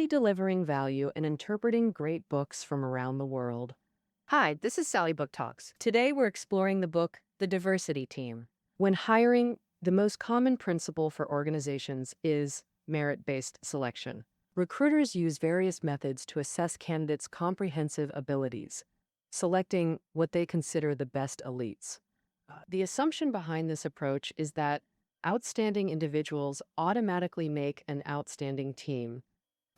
consistently delivering value and interpreting great books from around the world. Hi, this is Sally Book Talks. Today, we're exploring the book, The Diversity Team. When hiring, the most common principle for organizations is merit-based selection. Recruiters use various methods to assess candidates' comprehensive abilities, selecting what they consider the best elites. The assumption behind this approach is that outstanding individuals automatically make an outstanding team.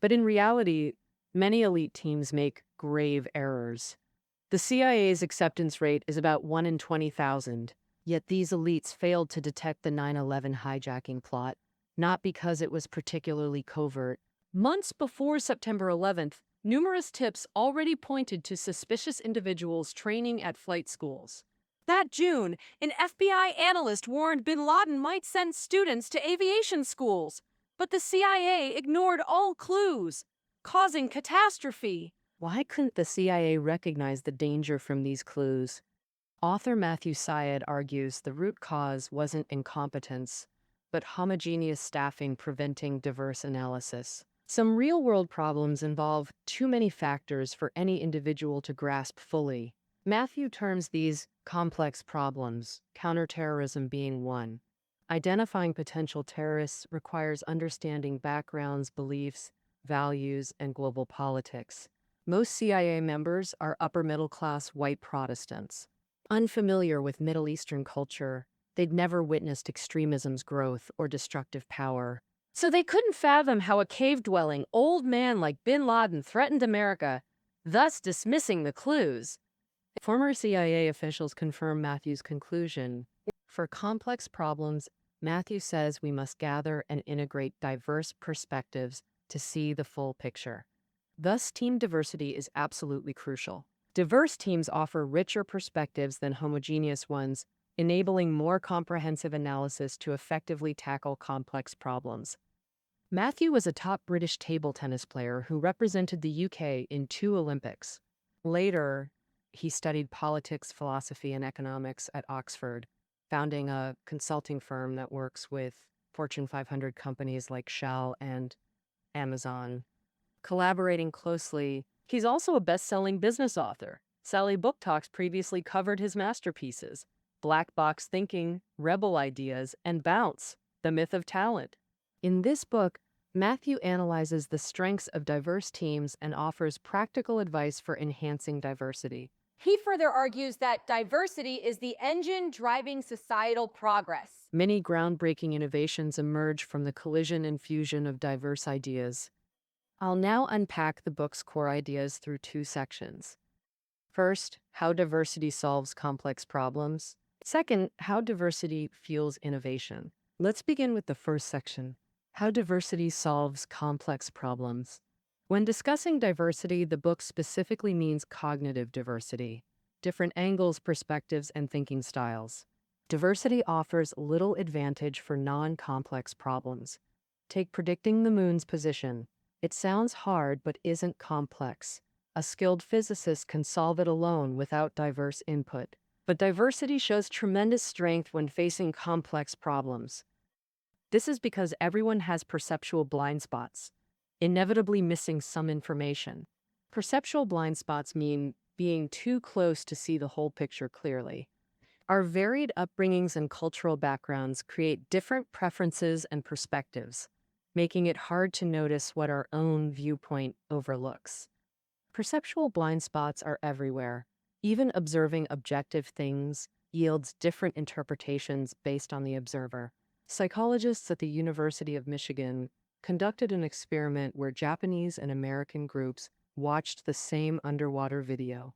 But in reality, many elite teams make grave errors. The CIA's acceptance rate is about 1 in 20,000, yet these elites failed to detect the 9/11 hijacking plot, not because it was particularly covert. Months before September 11th, numerous tips already pointed to suspicious individuals training at flight schools. That June, an FBI analyst warned bin Laden might send students to aviation schools, but the CIA ignored all clues, causing catastrophe. Why couldn't the CIA recognize the danger from these clues? Author Matthew Syed argues the root cause wasn't incompetence, but homogeneous staffing preventing diverse analysis. Some real-world problems involve too many factors for any individual to grasp fully. Matthew terms these complex problems, counterterrorism being one. Identifying potential terrorists requires understanding backgrounds, beliefs, values, and global politics. Most CIA members are upper-middle-class white Protestants. Unfamiliar with Middle Eastern culture, they'd never witnessed extremism's growth or destructive power. So they couldn't fathom how a cave-dwelling old man like bin Laden threatened America, thus dismissing the clues. Former CIA officials confirm Matthew's conclusion. For complex problems, Matthew says we must gather and integrate diverse perspectives to see the full picture. Thus, team diversity is absolutely crucial. Diverse teams offer richer perspectives than homogeneous ones, enabling more comprehensive analysis to effectively tackle complex problems. Matthew was a top British table tennis player who represented the UK in 2 Olympics. Later, he studied politics, philosophy, and economics at Oxford, founding a consulting firm that works with Fortune 500 companies like Shell and Amazon. Collaborating closely, he's also a best-selling business author. Sally Book Talks previously covered his masterpieces, Black Box Thinking, Rebel Ideas, and Bounce, The Myth of Talent. In this book, Matthew analyzes the strengths of diverse teams and offers practical advice for enhancing diversity. He further argues that diversity is the engine driving societal progress. Many groundbreaking innovations emerge from the collision and fusion of diverse ideas. I'll now unpack the book's core ideas through 2 sections. First, how diversity solves complex problems. Second, how diversity fuels innovation. Let's begin with the first section, how diversity solves complex problems. When discussing diversity, the book specifically means cognitive diversity, different angles, perspectives, and thinking styles. Diversity offers little advantage for non-complex problems. Take predicting the moon's position. It sounds hard but isn't complex. A skilled physicist can solve it alone without diverse input. But diversity shows tremendous strength when facing complex problems. This is because everyone has perceptual blind spots, inevitably missing some information. Perceptual blind spots mean being too close to see the whole picture clearly. Our varied upbringings and cultural backgrounds create different preferences and perspectives, making it hard to notice what our own viewpoint overlooks. Perceptual blind spots are everywhere. Even observing objective things yields different interpretations based on the observer. Psychologists at the University of Michigan conducted an experiment where Japanese and American groups watched the same underwater video.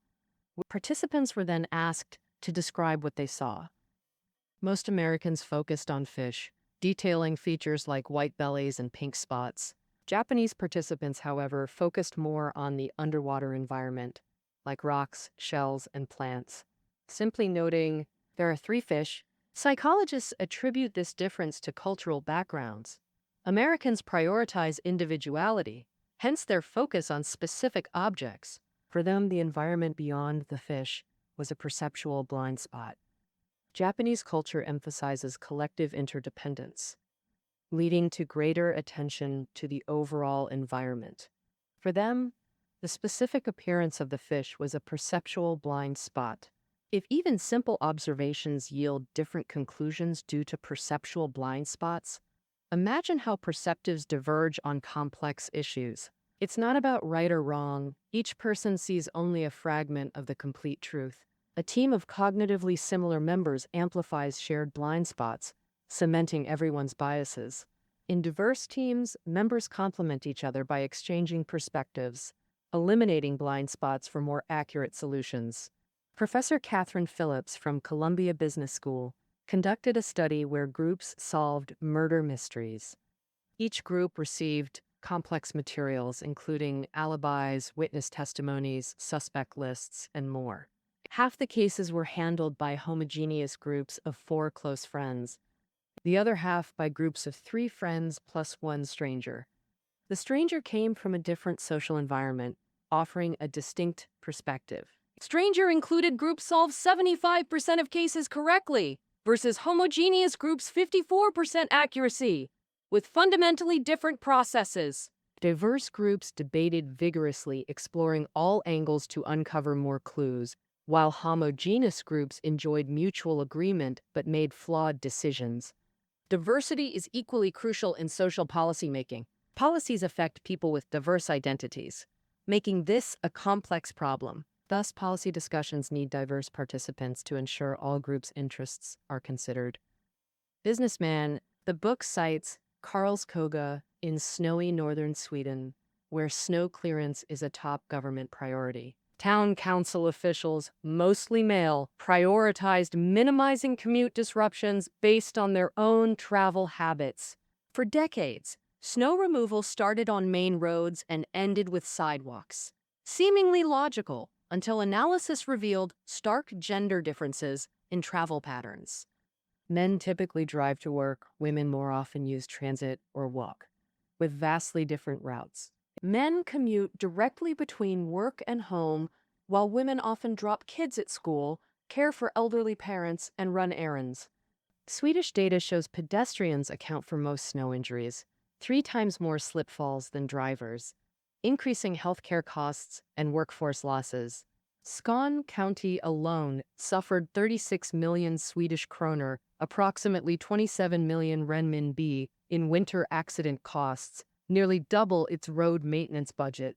Participants were then asked to describe what they saw. Most Americans focused on fish, detailing features like white bellies and pink spots. Japanese participants, however, focused more on the underwater environment, like rocks, shells, and plants. Simply noting, there are 3 fish. Psychologists attribute this difference to cultural backgrounds. Americans prioritize individuality, hence their focus on specific objects. For them, the environment beyond the fish was a perceptual blind spot. Japanese culture emphasizes collective interdependence, leading to greater attention to the overall environment. For them, the specific appearance of the fish was a perceptual blind spot. If even simple observations yield different conclusions due to perceptual blind spots, imagine how perceptives diverge on complex issues. It's not about right or wrong. Each person sees only a fragment of the complete truth. A team of cognitively similar members amplifies shared blind spots, cementing everyone's biases. In diverse teams, members complement each other by exchanging perspectives, eliminating blind spots for more accurate solutions. Professor Catherine Phillips from Columbia Business School conducted a study where groups solved murder mysteries. Each group received complex materials, including alibis, witness testimonies, suspect lists, and more. Half the cases were handled by homogeneous groups of 4 close friends, the other half by groups of 3 friends plus 1 stranger. The stranger came from a different social environment, offering a distinct perspective. Stranger included groups solved 75% of cases correctly versus homogeneous groups' 54% accuracy, with fundamentally different processes. Diverse groups debated vigorously, exploring all angles to uncover more clues, while homogeneous groups enjoyed mutual agreement but made flawed decisions. Diversity is equally crucial in social policymaking. Policies affect people with diverse identities, making this a complex problem. Thus, policy discussions need diverse participants to ensure all groups' interests are considered. Businessman, the book cites Karlskoga in snowy northern Sweden, where snow clearance is a top government priority. Town council officials, mostly male, prioritized minimizing commute disruptions based on their own travel habits. For decades, snow removal started on main roads and ended with sidewalks. Seemingly logical, until analysis revealed stark gender differences in travel patterns. Men typically drive to work, women more often use transit or walk, with vastly different routes. Men commute directly between work and home, while women often drop kids at school, care for elderly parents, and run errands. Swedish data shows pedestrians account for most snow injuries, 3 times more slip falls than drivers, increasing healthcare costs and workforce losses. Skåne County alone suffered 36 million Swedish kroner, approximately 27 million renminbi, in winter accident costs, nearly double its road maintenance budget.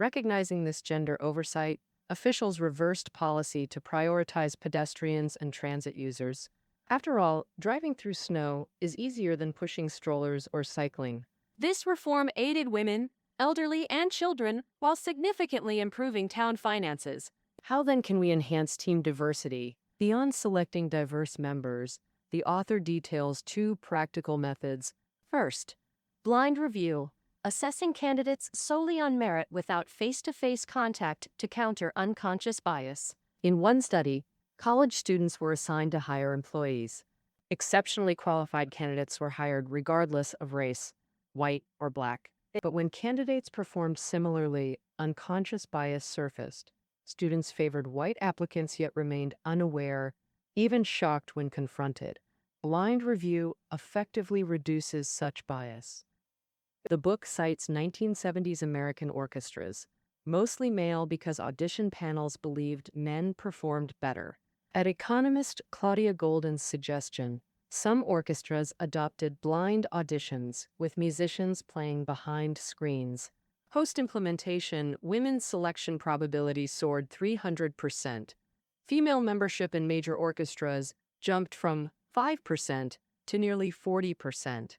Recognizing this gender oversight, officials reversed policy to prioritize pedestrians and transit users. After all, driving through snow is easier than pushing strollers or cycling. This reform aided women, elderly, and children while significantly improving town finances. How then can we enhance team diversity? Beyond selecting diverse members, the author details 2 practical methods. First, blind review, assessing candidates solely on merit without face-to-face contact to counter unconscious bias. In one study, college students were assigned to hire employees. Exceptionally qualified candidates were hired regardless of race, white or black. But when candidates performed similarly, unconscious bias surfaced. Students favored white applicants yet remained unaware, even shocked when confronted. Blind review effectively reduces such bias. The book cites 1970s American orchestras, mostly male because audition panels believed men performed better. At economist Claudia Golden's suggestion, some orchestras adopted blind auditions with musicians playing behind screens. Post-implementation, women's selection probability soared 300%. Female membership in major orchestras jumped from 5% to nearly 40%.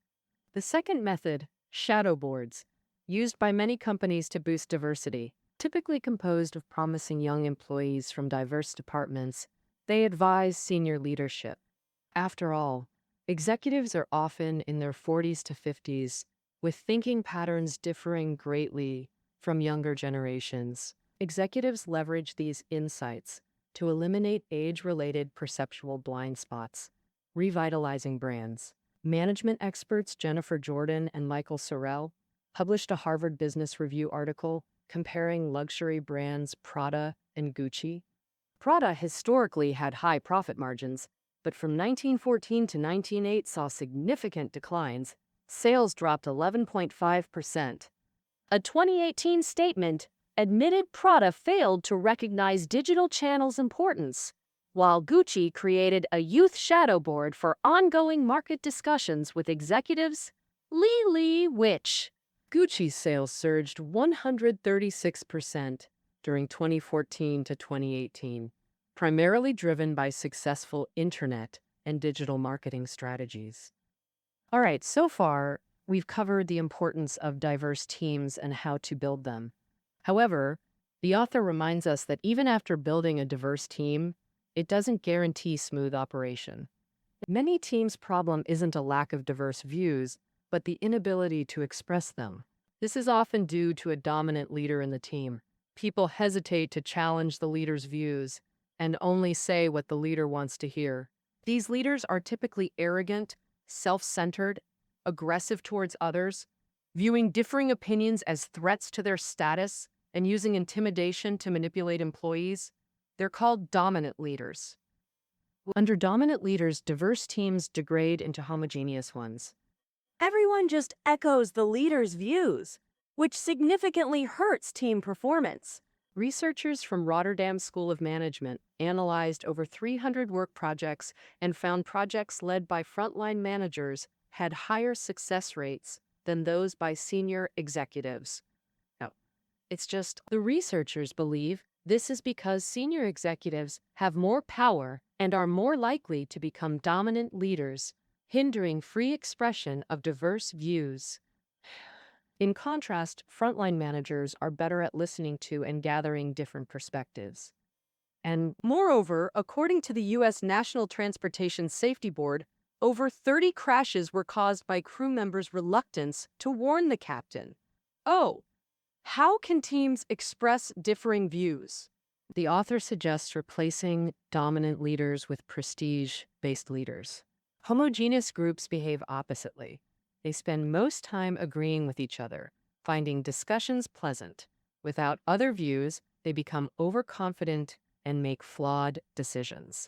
The second method, shadow boards, used by many companies to boost diversity. Typically composed of promising young employees from diverse departments, they advise senior leadership. After all, executives are often in their 40s to 50s, with thinking patterns differing greatly from younger generations. Executives leverage these insights to eliminate age-related perceptual blind spots, revitalizing brands. Management experts Jennifer Jordan and Michael Sorrell published a Harvard Business Review article comparing luxury brands Prada and Gucci. Prada historically had high profit margins, but from 1914 to 1908 saw significant declines. Sales dropped 11.5%. A 2018 statement admitted Prada failed to recognize digital channels' importance, while Gucci created a youth shadow board for ongoing market discussions with executives. Li Which. Gucci's sales surged 136% during 2014 to 2018, primarily driven by successful internet and digital marketing strategies. All right, so far, we've covered the importance of diverse teams and how to build them. However, the author reminds us that even after building a diverse team, it doesn't guarantee smooth operation. Many teams' problem isn't a lack of diverse views, but the inability to express them. This is often due to a dominant leader in the team. People hesitate to challenge the leader's views and only say what the leader wants to hear. These leaders are typically arrogant, self-centered, aggressive towards others, viewing differing opinions as threats to their status and using intimidation to manipulate employees. They're called dominant leaders. Under dominant leaders, diverse teams degrade into homogeneous ones. Everyone just echoes the leader's views, which significantly hurts team performance. Researchers from Rotterdam School of Management analyzed over 300 work projects and found projects led by frontline managers had higher success rates than those by senior executives. No, it's just the researchers believe this is because senior executives have more power and are more likely to become dominant leaders, hindering free expression of diverse views. In contrast, frontline managers are better at listening to and gathering different perspectives. And Moreover, according to the U.S. National Transportation Safety Board, over 30 crashes were caused by crew members' reluctance to warn the captain. Oh, how can teams express differing views? the author suggests replacing dominant leaders with prestige-based leaders. Homogeneous groups behave oppositely. They spend most time agreeing with each other, finding discussions pleasant. Without other views, they become overconfident and make flawed decisions.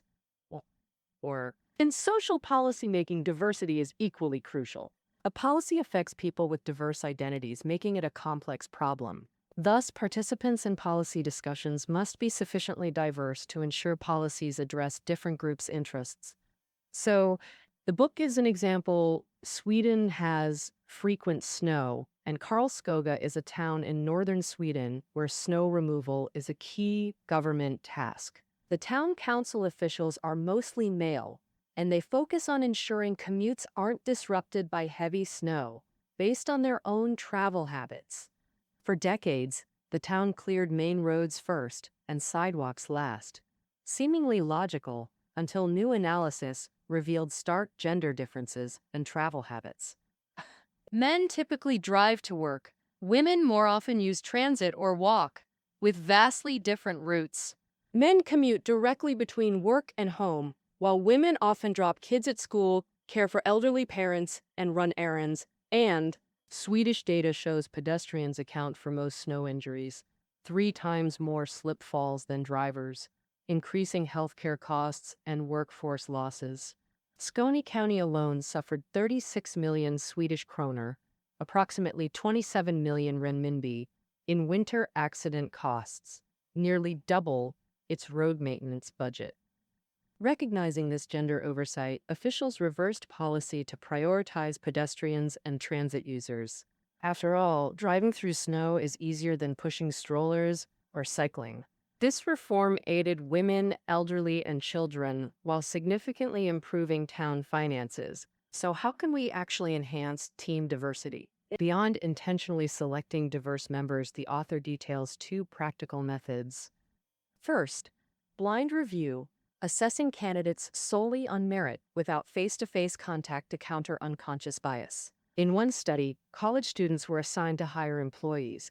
Or, in social policymaking, diversity is equally crucial. A policy affects people with diverse identities, making it a complex problem. Thus, participants in policy discussions must be sufficiently diverse to ensure policies address different groups' interests. So, the book gives an example. Sweden has frequent snow, and Karlskoga is a town in northern Sweden where snow removal is a key government task. The town council officials are mostly male, and they focus on ensuring commutes aren't disrupted by heavy snow, based on their own travel habits. For decades, the town cleared main roads first and sidewalks last. Seemingly logical, until new analysis revealed stark gender differences and travel habits. Men typically drive to work. Women more often use transit or walk, with vastly different routes. Men commute directly between work and home, while women often drop kids at school, care for elderly parents, and run errands. And Swedish data shows pedestrians account for most snow injuries, 3 times more slip falls than drivers, increasing healthcare costs and workforce losses. Skåne County alone suffered 36 million Swedish kroner, approximately 27 million renminbi, in winter accident costs, nearly double its road maintenance budget. Recognizing this gender oversight, officials reversed policy to prioritize pedestrians and transit users. After all, driving through snow is easier than pushing strollers or cycling. This reform aided women, elderly, and children while significantly improving town finances. So how can we actually enhance team diversity? Beyond intentionally selecting diverse members, the author details 2 practical methods. First, blind review, assessing candidates solely on merit without face-to-face contact to counter unconscious bias. In one study, college students were assigned to hire employees.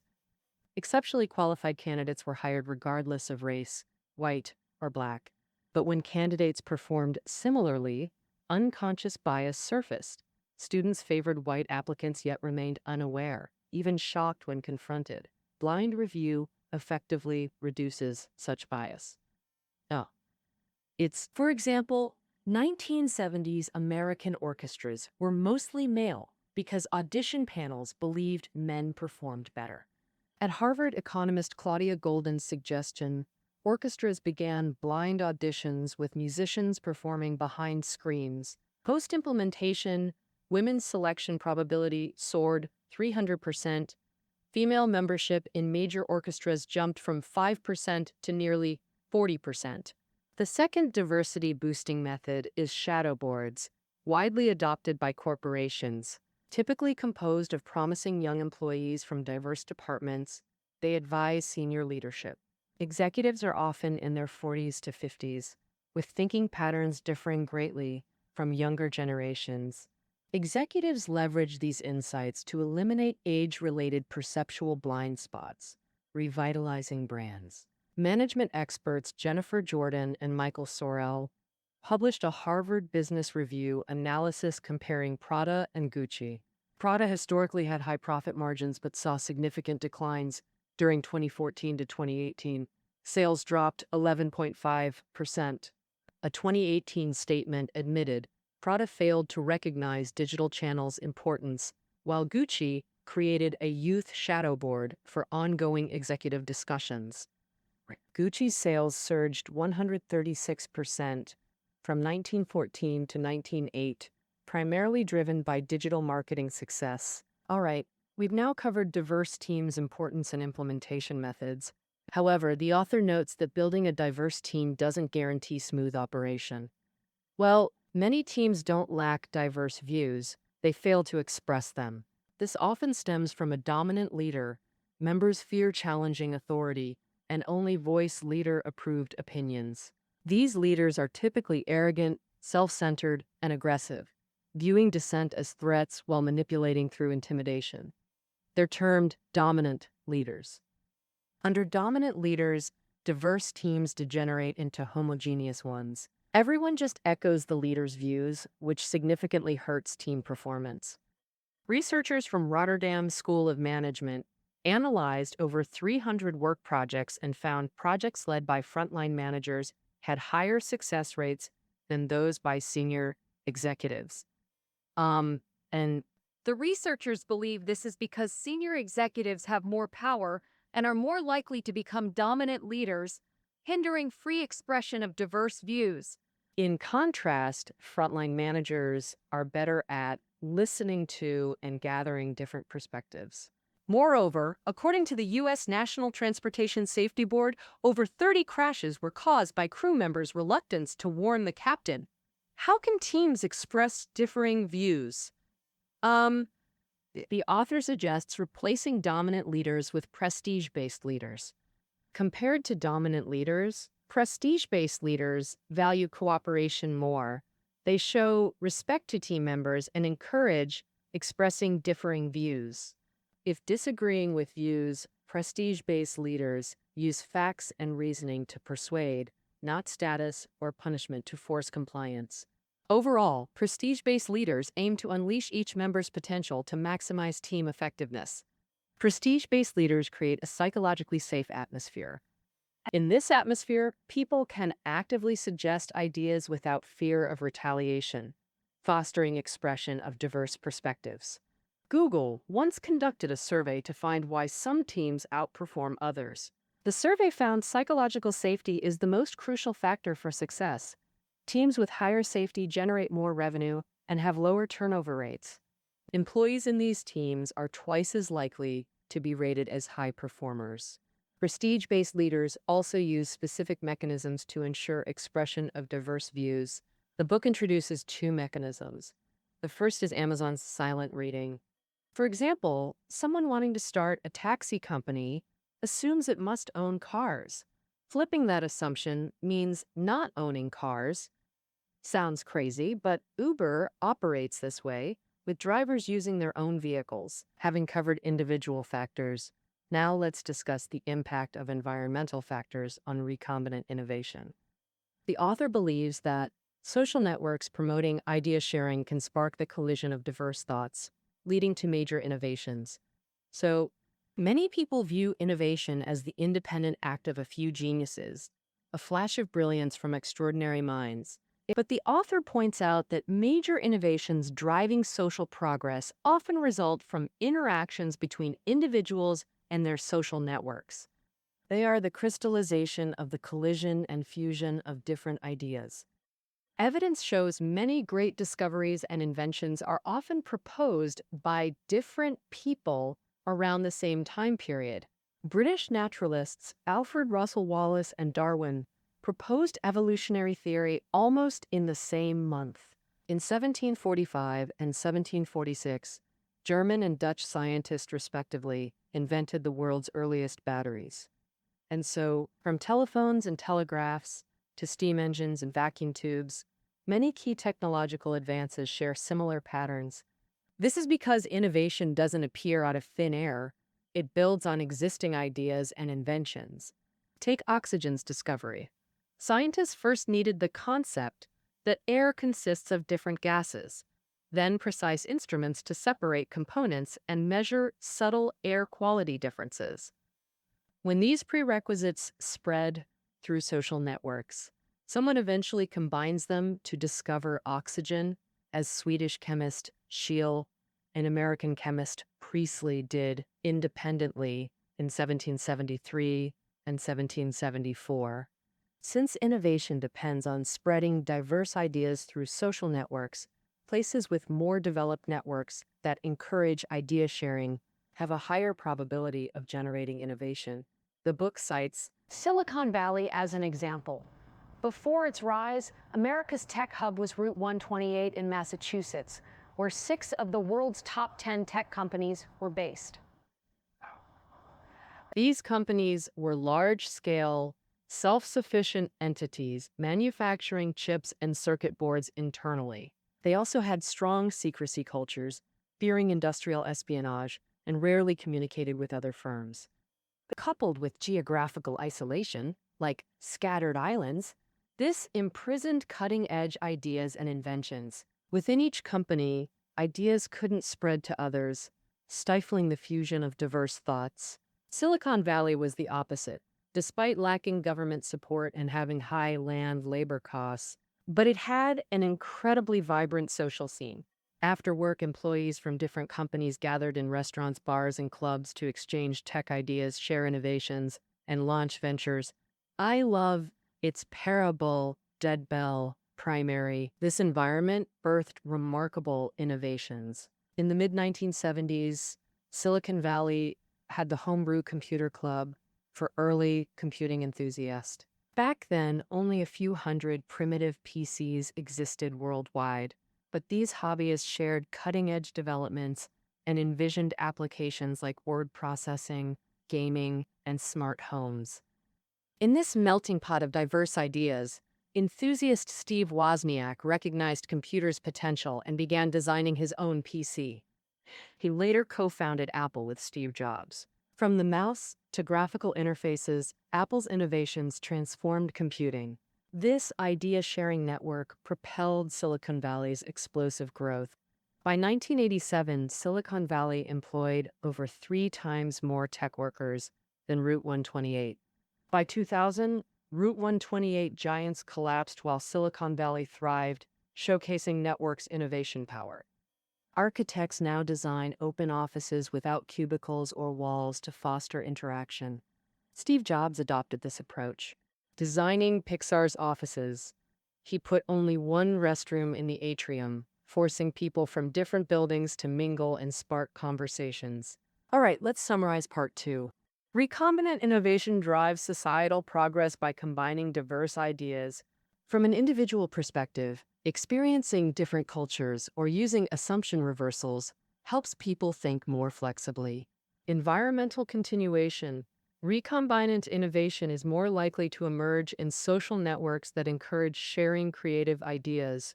Exceptionally qualified candidates were hired regardless of race, white or black. But when candidates performed similarly, unconscious bias surfaced. Students favored white applicants yet remained unaware, even shocked when confronted. Blind review effectively reduces such bias. For example, 1970s American orchestras were mostly male, because audition panels believed men performed better. At Harvard, economist Claudia Golden's suggestion, orchestras began blind auditions with musicians performing behind screens. Post-implementation, women's selection probability soared 300%. Female membership in major orchestras jumped from 5% to nearly 40%. The second diversity-boosting method is shadow boards, widely adopted by corporations. Typically composed of promising young employees from diverse departments, they advise senior leadership. Executives are often in their 40s to 50s, with thinking patterns differing greatly from younger generations. Executives leverage these insights to eliminate age-related perceptual blind spots, revitalizing brands. Management experts Jennifer Jordan and Michael Sorrell published a Harvard Business Review analysis comparing Prada and Gucci. Prada historically had high profit margins but saw significant declines during 2014 to 2018. Sales dropped 11.5%. A 2018 statement admitted Prada failed to recognize digital channels' importance, while Gucci created a youth shadow board for ongoing executive discussions. Gucci's sales surged 136% from 1914 to 1908, primarily driven by digital marketing success. All right, we've now covered diverse teams' importance and implementation methods. However, the author notes that building a diverse team doesn't guarantee smooth operation. Well, many teams don't lack diverse views, they fail to express them. This often stems from a dominant leader. Members fear challenging authority and only voice leader-approved opinions. These leaders are typically arrogant, self-centered, and aggressive, viewing dissent as threats while manipulating through intimidation. They're termed dominant leaders. Under dominant leaders, diverse teams degenerate into homogeneous ones. Everyone just echoes the leader's views, which significantly hurts team performance. Researchers from Rotterdam School of Management analyzed over 300 work projects and found projects led by frontline managers had higher success rates than those by senior executives. And The researchers believe this is because senior executives have more power and are more likely to become dominant leaders, hindering free expression of diverse views. in contrast, frontline managers are better at listening to and gathering different perspectives. Moreover, according to the U.S. National Transportation Safety Board, over 30 crashes were caused by crew members' reluctance to warn the captain. How can teams express differing views? The author suggests replacing dominant leaders with prestige-based leaders. Compared to dominant leaders, prestige-based leaders value cooperation more. They show respect to team members and encourage expressing differing views. If disagreeing with views, prestige-based leaders use facts and reasoning to persuade, not status or punishment to force compliance. Overall, prestige-based leaders aim to unleash each member's potential to maximize team effectiveness. Prestige-based leaders create a psychologically safe atmosphere. In this atmosphere, people can actively suggest ideas without fear of retaliation, fostering expression of diverse perspectives. Google once conducted a survey to find why some teams outperform others. The survey found psychological safety is the most crucial factor for success. Teams with higher safety generate more revenue and have lower turnover rates. Employees in these teams are twice as likely to be rated as high performers. Prestige-based leaders also use specific mechanisms to ensure expression of diverse views. The book introduces two mechanisms. The first is Amazon's silent reading. For example, someone wanting to start a taxi company assumes it must own cars. Flipping that assumption means not owning cars. Sounds crazy, but Uber operates this way, with drivers using their own vehicles. Having covered individual factors, now let's discuss the impact of environmental factors on recombinant innovation. The author believes that social networks promoting idea sharing can spark the collision of diverse thoughts, leading to major innovations. So, many people view innovation as the independent act of a few geniuses, a flash of brilliance from extraordinary minds. But the author points out that major innovations driving social progress often result from interactions between individuals and their social networks. They are the crystallization of the collision and fusion of different ideas. Evidence shows many great discoveries and inventions are often proposed by different people around the same time period. British naturalists Alfred Russel Wallace and Darwin proposed evolutionary theory almost in the same month. In 1745 and 1746, German and Dutch scientists, respectively, invented the world's earliest batteries. And so, from telephones and telegraphs to steam engines and vacuum tubes, many key technological advances share similar patterns. This is because innovation doesn't appear out of thin air. It builds on existing ideas and inventions. Take oxygen's discovery. Scientists first needed the concept that air consists of different gases, then precise instruments to separate components and measure subtle air quality differences. When these prerequisites spread through social networks, someone eventually combines them to discover oxygen, as Swedish chemist Scheele and American chemist Priestley did independently in 1773 and 1774. Since innovation depends on spreading diverse ideas through social networks, places with more developed networks that encourage idea sharing have a higher probability of generating innovation. The book cites Silicon Valley as an example. Before its rise, America's tech hub was Route 128 in Massachusetts, where 6 of the world's top 10 tech companies were based. these companies were large-scale, self-sufficient entities manufacturing chips and circuit boards internally. They also had strong secrecy cultures, fearing industrial espionage, and rarely communicated with other firms. Coupled with geographical isolation, like scattered islands, this imprisoned cutting-edge ideas and inventions. Within each company, ideas couldn't spread to others, stifling the fusion of diverse thoughts. Silicon Valley was the opposite, despite lacking government support and having high land labor costs, but it had an incredibly vibrant social scene. After work, employees from different companies gathered in restaurants, bars, and clubs to exchange tech ideas, share innovations, and launch ventures. I love its parable Dead Bell primary. This environment birthed remarkable innovations. In the mid-1970s, Silicon Valley had the Homebrew Computer Club for early computing enthusiasts. Back then, only a few hundred primitive PCs existed worldwide, but these hobbyists shared cutting-edge developments and envisioned applications like word processing, gaming, and smart homes. In this melting pot of diverse ideas, enthusiast Steve Wozniak recognized computers' potential and began designing his own PC. He later co-founded Apple with Steve Jobs. From the mouse to graphical interfaces, Apple's innovations transformed computing. This idea-sharing network propelled Silicon Valley's explosive growth. By 1987, Silicon Valley employed over 3 times more tech workers than Route 128. By 2000, Route 128 giants collapsed while Silicon Valley thrived, showcasing network's innovation power. Architects now design open offices without cubicles or walls to foster interaction. Steve Jobs adopted this approach. Designing Pixar's offices, he put only one restroom in the atrium, forcing people from different buildings to mingle and spark conversations. All right, let's summarize part 2. Recombinant innovation drives societal progress by combining diverse ideas. From an individual perspective, experiencing different cultures or using assumption reversals helps people think more flexibly. Environmental continuation. Recombinant innovation is more likely to emerge in social networks that encourage sharing creative ideas.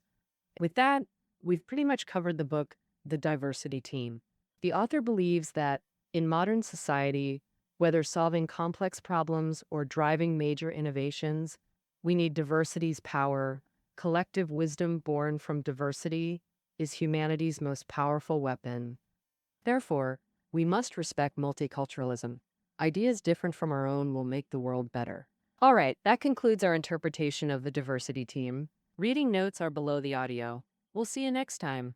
With that, we've pretty much covered the book, The Diversity Team. The author believes that in modern society, whether solving complex problems or driving major innovations, we need diversity's power. Collective wisdom born from diversity is humanity's most powerful weapon. Therefore, we must respect multiculturalism. Ideas different from our own will make the world better. All right, that concludes our interpretation of The Diversity Team. Reading notes are below the audio. We'll see you next time.